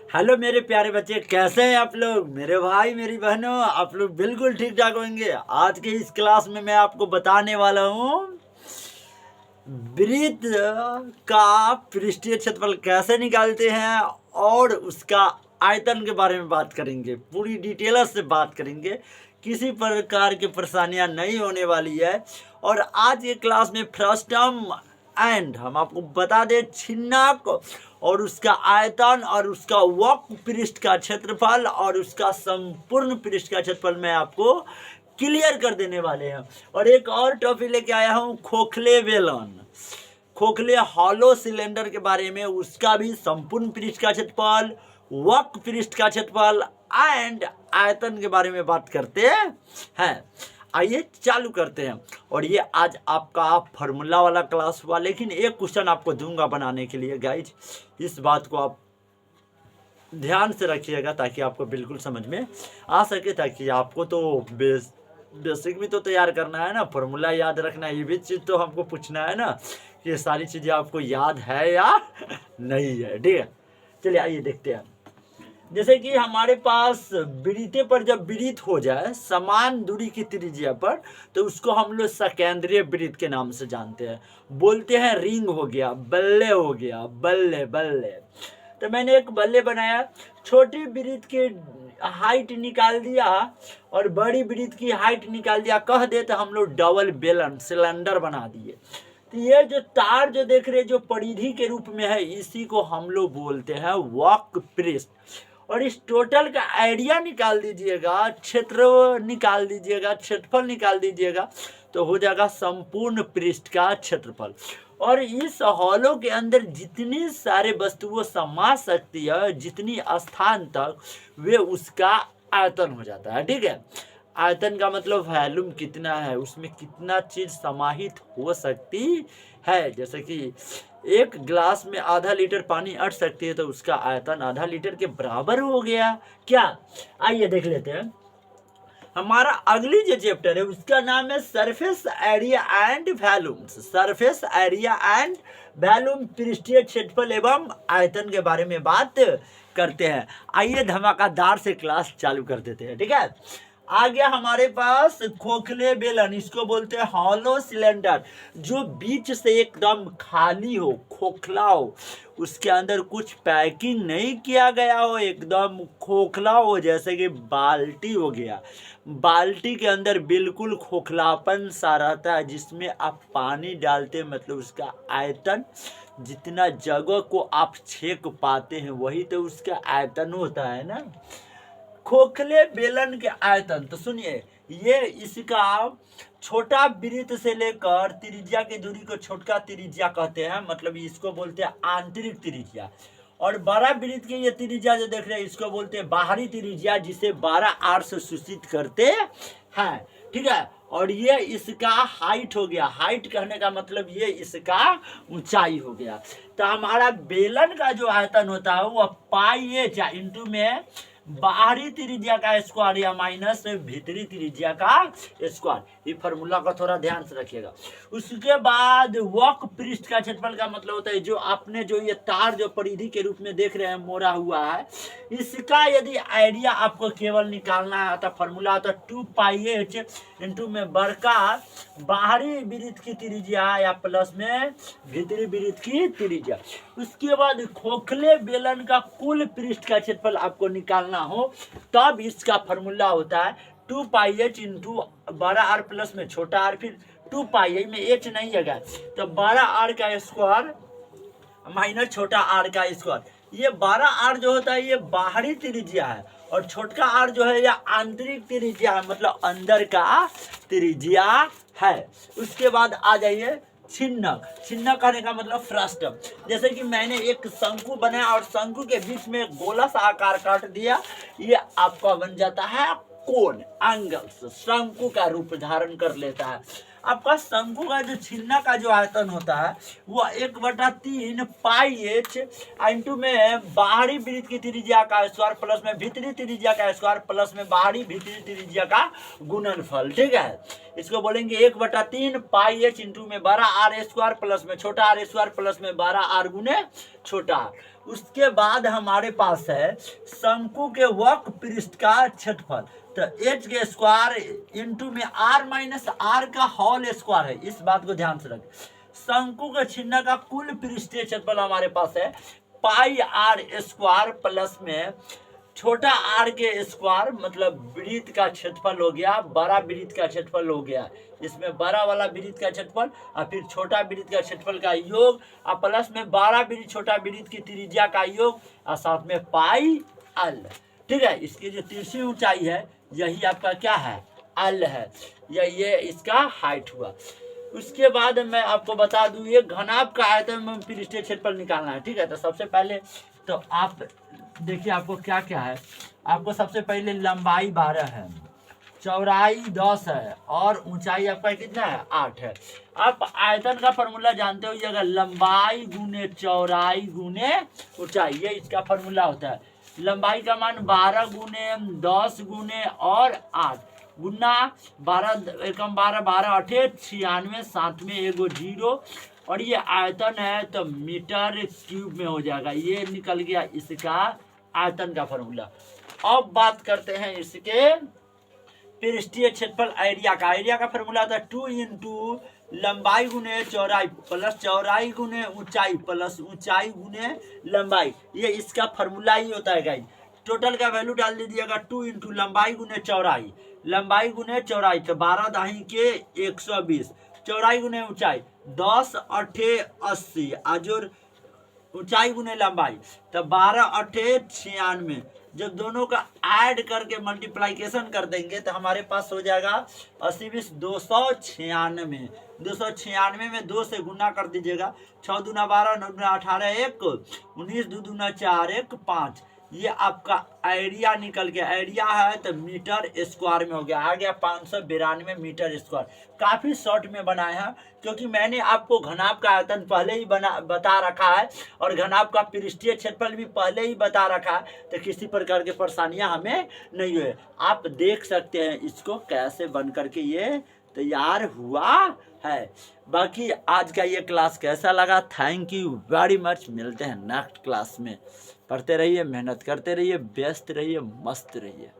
Hello मेरे प्यारे बच्चे, कैसे हैं आप लोग? मेरे भाई मेरी बहनों, आप लोग बिल्कुल ठीक ठाक होंगे। आज के इस क्लास में मैं आपको बताने वाला हूँ वृत्त का पृष्ठीय क्षेत्रफल कैसे निकालते हैं और उसका आयतन के बारे में बात करेंगे। पूरी डिटेल से बात करेंगे, किसी प्रकार की परेशानियां नहीं होने वाली है। और आज के क्लास में फर्स्ट टर्म एंड हम आपको बता दें छिन्नक और उसका आयतन और उसका वक्र पृष्ठ का क्षेत्रफल और उसका संपूर्ण पृष्ठ का क्षेत्रफल मैं आपको क्लियर कर देने वाले हैं। और एक और टॉपिक लेके आया हूँ खोखले बेलन, खोखले हॉलो सिलेंडर के बारे में, उसका भी संपूर्ण पृष्ठ का क्षेत्रफल, वक्र पृष्ठ का क्षेत्रफल एंड आयतन के बारे में बात करते हैं। आइए चालू करते हैं। और ये आज आपका फार्मूला वाला क्लास हुआ, लेकिन एक क्वेश्चन आपको दूंगा बनाने के लिए गाइज। इस बात को आप ध्यान से रखिएगा ताकि आपको बिल्कुल समझ में आ सके, ताकि आपको तो बेसिक भी तो तैयार करना है ना, फार्मूला याद रखना, ये भी चीज़ तो हमको पूछना है ना कि ये सारी चीज़ें आपको याद है या नहीं है। ठीक है, चलिए आइए देखते हैं। जैसे कि हमारे पास वृत्ते पर जब वृत्त हो जाए समान दूरी की त्रिज्या पर, तो उसको हम लोग सकेंद्रीय वृत्त के नाम से जानते हैं। बोलते हैं रिंग हो गया, बल्ले हो गया, बल्ले बल्ले। तो मैंने एक बल्ले बनाया, छोटी वृत्त की हाइट निकाल दिया और बड़ी वृत्त की हाइट निकाल दिया, कह दे तो हम लोग डबल बेलन सिलेंडर बना दिए। तो ये जो तार जो देख रहे जो परिधि के रूप में है, इसी को हम लोग बोलते हैं वक्र पृष्ठ। और इस टोटल का आइडिया निकाल दीजिएगा, क्षेत्र निकाल दीजिएगा, क्षेत्रफल निकाल दीजिएगा, तो हो जाएगा संपूर्ण पृष्ठ का क्षेत्रफल। और इस हॉलो के अंदर जितनी सारे वस्तुएं समा सकती है, जितनी स्थान तक, वे उसका आयतन हो जाता है। ठीक है, आयतन का मतलब वॉल्यूम कितना है, उसमें कितना चीज समाहित हो सकती है। जैसे कि एक गिलास में आधा लीटर पानी अट सकती है, तो उसका आयतन आधा लीटर के बराबर हो गया क्या? आइए देख लेते हैं। हमारा अगली जो चैप्टर है उसका नाम है surface area and volume. Surface area and volume, पृष्ठीय क्षेत्रफल एवं आयतन के बारे में बात करते हैं। आइए धमाकेदार से क्लास चालू कर देते हैं। ठीक है, आ गया हमारे पास खोखले बेलन, इसको बोलते हैं हॉलो सिलेंडर, जो बीच से एकदम खाली हो, खोखला हो, उसके अंदर कुछ पैकिंग नहीं किया गया हो, एकदम खोखला हो। जैसे कि बाल्टी हो गया, बाल्टी के अंदर बिल्कुल खोखलापन सा रहता है, जिसमें आप पानी डालते मतलब उसका आयतन, जितना जगह को आप छेक पाते हैं वही तो उसका आयतन होता है ना। खोखले बेलन के आयतन तो सुनिए, ये इसका छोटा वृत्त से लेकर त्रिज्या की दूरी को छोटका त्रिज्या कहते हैं, मतलब इसको बोलते हैं आंतरिक त्रिज्या। और बड़ा वृत्त की ये त्रिज्या जो देख रहे हैं इसको बोलते हैं बाहरी त्रिज्या, जिसे 12 आर से सूचित करते हैं। ठीक है, और ये इसका हाइट हो गया, हाइट कहने का मतलब ये इसका ऊंचाई हो गया। तो हमारा बेलन का जो आयतन होता है वह पाई एच इंटू में बाहरी त्रिज्या का स्क्वायर या माइनस भीतरी त्रिज्या का स्क्वायर। ये फार्मूला का थोड़ा ध्यान से रखिएगा। उसके बाद वक्र पृष्ठ का क्षेत्रफल का मतलब होता है, जो आपने जो ये तार जो परिधि के रूप में देख रहे हैं मोड़ा हुआ है, इसका यदि आइडिया आपको केवल निकालना है तो फार्मूला होता है 2 पाई एच इंटू में बड़का बाहरी वृत्त की त्रिज्या या प्लस में भीतरी वृत्त की त्रिज्या। उसके बाद खोखले बेलन का कुल पृष्ठ का क्षेत्रफल आपको निकालना हो, तब इसका फार्मूला होता है 2 पाई एच इंटू 12 आर प्लस में छोटा आर, फिर 2 पाई में एच नहीं है तो 12 आर का स्क्वायर माइनस छोटा आर का स्क्वायर। ये 12 आर जो होता है ये बाहरी त्रिज्या है, और छोटका आर जो है यह आंतरिक त्रिज्या है, मतलब अंदर का त्रिज्या है। उसके बाद आ जाइए छिन्नक। छिन्नक कहने का मतलब फ्रस्टम। जैसे कि मैंने एक शंकु बनाया और शंकु के बीच में गोला सा आकार काट दिया, ये आपका बन जाता है कोण, एंगल्स, शंकु का रूप धारण कर लेता है। आपका शंकु का जो छिन्ना का जो आयतन होता है वो 1/3 पाई एच इंटू में बाहरी वृत्त की त्रिज्या का स्क्वायर प्लस में भीतरी त्रिज्या का स्क्वायर प्लस में बाहरी भीतरी त्रिज्या का गुणनफल। ठीक है, इसको बोलेंगे 1/3 पाई एच इंटू में 12 आर स्क्वायर प्लस में छोटा आर स्क्वायर प्लस में 12 आर गुने छोटा आर। उसके बाद हमारे पास है शंकु के वक्र पृष्ठ का क्षेत्रफल। तो एच के स्क्वायर इंटू में आर माइनस आर का होल स्क्वायर है, इस बात को ध्यान से रखें। शंकु के छिन्न का कुल पृष्ठीय क्षेत्रफल हमारे पास है पाई आर स्क्वायर प्लस में छोटा आर के स्क्वायर, मतलब वृत्त का क्षेत्रफल हो गया, बड़ा वृत्त का क्षेत्रफल हो गया, इसमें बड़ा वाला वृत्त का क्षेत्रफल और फिर छोटा वृत्त का क्षेत्रफल का योग और प्लस में बड़ा वृत्त छोटा वृत्त की त्रिज्या का योग और साथ में पाई एल। ठीक है, इसकी जो तिरछी ऊंचाई है यही आपका क्या है, एल है, ये इसका हाइट हुआ। उसके बाद मैं आपको बता दूं ये घनाभ का आयतन में पृष्ठीय क्षेत्रफल निकालना है। ठीक है, तो सबसे पहले तो आप देखिए आपको क्या क्या है। आपको सबसे पहले लंबाई 12 है, चौड़ाई 10 है और ऊंचाई आपका कितना है, 8 है। आप आयतन का फॉर्मूला जानते हो, ये अगर लंबाई गुने चौड़ाई गुने ऊंचाई, ये इसका फॉर्मूला होता है। लंबाई का मान 12 गुने 10 गुने और 8 गुना 12 एकम 12 12 8 96 साथ में एगो 0 और ये आयतन है तो मीटर क्यूब में हो जाएगा। ये निकल गया इसका आयतन का फॉर्मूला। अब बात करते हैं इसके पृष्ठीय क्षेत्रफल एरिया का। एरिया का फॉर्मूला होता है 2 इंटू लंबाई गुने चौड़ाई प्लस चौड़ाई गुने ऊंचाई प्लस ऊंचाई गुने लंबाई, ये इसका फॉर्मूला ही होता है गाइस। टोटल का वैल्यू डाल दीजिएगा 2 इंटू लंबाई गुने चौड़ाई, लंबाई गुने चौड़ाई तो 12 दाही के 120, चौड़ाई गुने ऊंचाई 10 8 80 आजोर ऊंचाई गुने लंबाई तो 12 8 96। जब दोनों का ऐड करके मल्टीप्लाइकेशन कर देंगे तो हमारे पास हो जाएगा 80 20 296। 296 में 2 से गुना कर दीजिएगा, 6 दूना 12 9 दूना 18 1 19 2 दूना 4 1 5। ये आपका एरिया निकल गया। एरिया है तो मीटर स्क्वायर में हो गया, आ गया 592 मीटर स्क्वायर। काफ़ी शॉर्ट में बनाए हैं क्योंकि मैंने आपको घनाभ का आयतन पहले ही बता रखा है और घनाभ का पृष्ठीय क्षेत्रफल भी पहले ही बता रखा है, तो किसी प्रकार की परेशानियां हमें नहीं हुए। आप देख सकते हैं इसको कैसे बन करके ये तैयार हुआ है। बाकी आज का ये क्लास कैसा लगा, थैंक यू वेरी मच। मिलते हैं नेक्स्ट क्लास में। पढ़ते रहिए, मेहनत करते रहिए, व्यस्त रहिए, मस्त रहिए।